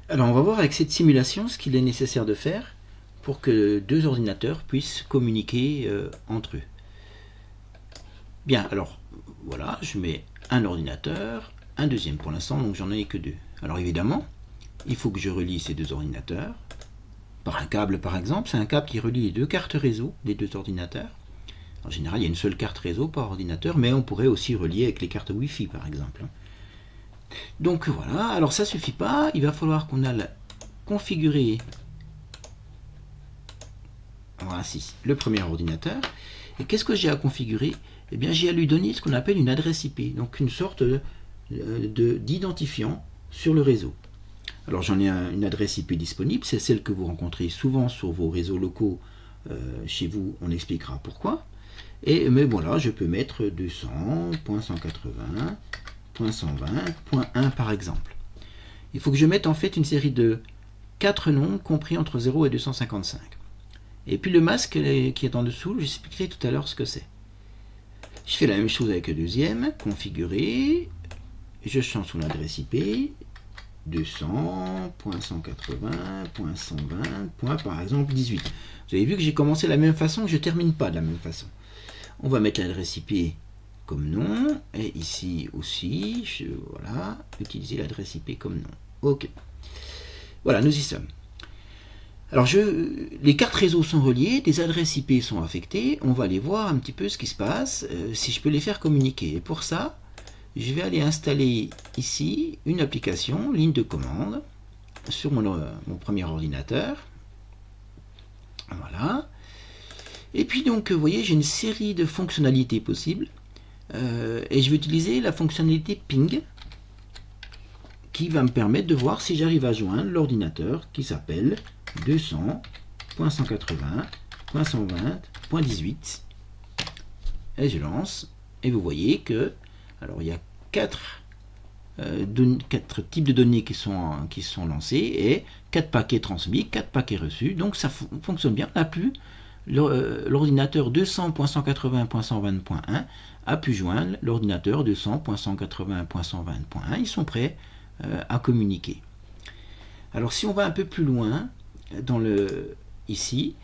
Alors on va voir avec cette simulation ce qu'il est nécessaire de faire pour que deux ordinateurs puissent communiquer entre eux. Bien, alors voilà, je mets un ordinateur, un deuxième pour l'instant, donc j'en ai que deux. Alors évidemment, il faut que je relie ces deux ordinateurs par un câble par exemple. C'est un câble qui relie les deux cartes réseau des deux ordinateurs. En général, il y a une seule carte réseau par ordinateur, mais on pourrait aussi relier avec les cartes Wi-Fi par exemple. Donc voilà, alors ça suffit pas, il va falloir qu'on aille configurer ainsi le premier ordinateur. Et qu'est-ce que j'ai à configurer? Eh bien, j'ai à lui donner ce qu'on appelle une adresse IP, donc une sorte d'identifiant sur le réseau. Alors j'en ai une adresse IP disponible, c'est celle que vous rencontrez souvent sur vos réseaux locaux. Chez vous, on expliquera pourquoi. Mais voilà, je peux mettre 200.180.120.1 par exemple. Il faut que je mette en fait une série de 4 nombres compris entre 0 et 255. Et puis le masque qui est en dessous, j'expliquerai tout à l'heure ce que c'est. Je fais la même chose avec le deuxième, configurer, je change son adresse IP, 200.180.120. Par exemple 18. Vous avez vu que j'ai commencé de la même façon, que je ne termine pas de la même façon. On va mettre l'adresse IP comme nom, et ici aussi, voilà, utiliser l'adresse IP comme nom. Ok. Voilà, nous y sommes. Alors, les cartes réseau sont reliées, des adresses IP sont affectées, on va aller voir un petit peu ce qui se passe, si je peux les faire communiquer. Et pour ça, je vais aller installer ici une application, ligne de commande, sur mon premier ordinateur. Voilà. Et puis donc, vous voyez, j'ai une série de fonctionnalités possibles. Et je vais utiliser la fonctionnalité ping, qui va me permettre de voir si j'arrive à joindre l'ordinateur qui s'appelle 200.180.120.18. Et je lance. Et vous voyez que, alors il y a 4 types de données qui sont lancés et 4 paquets transmis, 4 paquets reçus. Donc ça fonctionne bien. On a pu, l'ordinateur 200.180.120.1 a pu joindre l'ordinateur 200.180.120.1. Ils sont prêts à communiquer. Alors si on va un peu plus loin, ici,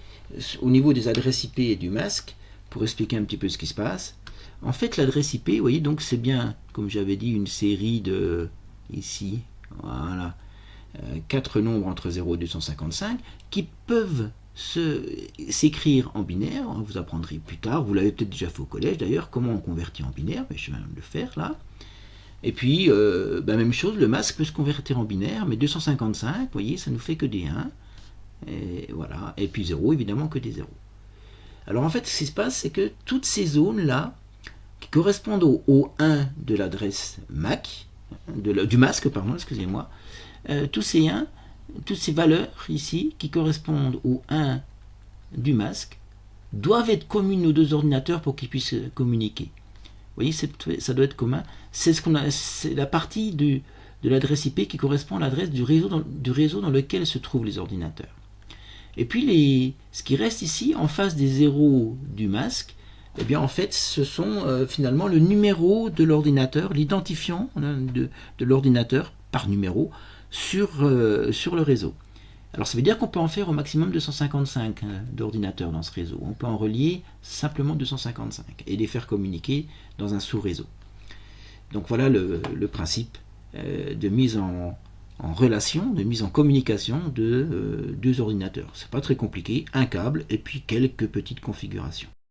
au niveau des adresses IP et du masque, pour expliquer un petit peu ce qui se passe, en fait l'adresse IP, vous voyez, donc c'est bien, comme j'avais dit, une série de, ici, voilà, 4 nombres entre 0 et 255, qui peuvent s'écrire en binaire. Vous apprendrez plus tard, vous l'avez peut-être déjà fait au collège d'ailleurs, comment on convertit en binaire, mais je vais le faire là. Et puis, même chose, le masque peut se convertir en binaire, mais 255, vous voyez, ça nous fait que des 1. Et voilà. Et puis 0, évidemment, que des 0. Alors en fait, ce qui se passe, c'est que toutes ces zones-là, qui correspondent au 1 de l'adresse MAC, du masque, pardon, excusez-moi, tous ces 1, toutes ces valeurs ici, qui correspondent au 1 du masque, doivent être communes aux deux ordinateurs pour qu'ils puissent communiquer. Vous voyez, ça doit être commun. C'est la partie de l'adresse IP qui correspond à l'adresse du réseau dans lequel se trouvent les ordinateurs. Et puis ce qui reste ici, en face des zéros du masque, eh bien en fait, ce sont finalement le numéro de l'ordinateur, l'identifiant de l'ordinateur par numéro sur le réseau. Alors ça veut dire qu'on peut en faire au maximum 255 d'ordinateurs dans ce réseau. On peut en relier simplement 255 et les faire communiquer dans un sous-réseau. Donc voilà le principe de mise en relation, de mise en communication de deux ordinateurs. C'est pas très compliqué, un câble et puis quelques petites configurations.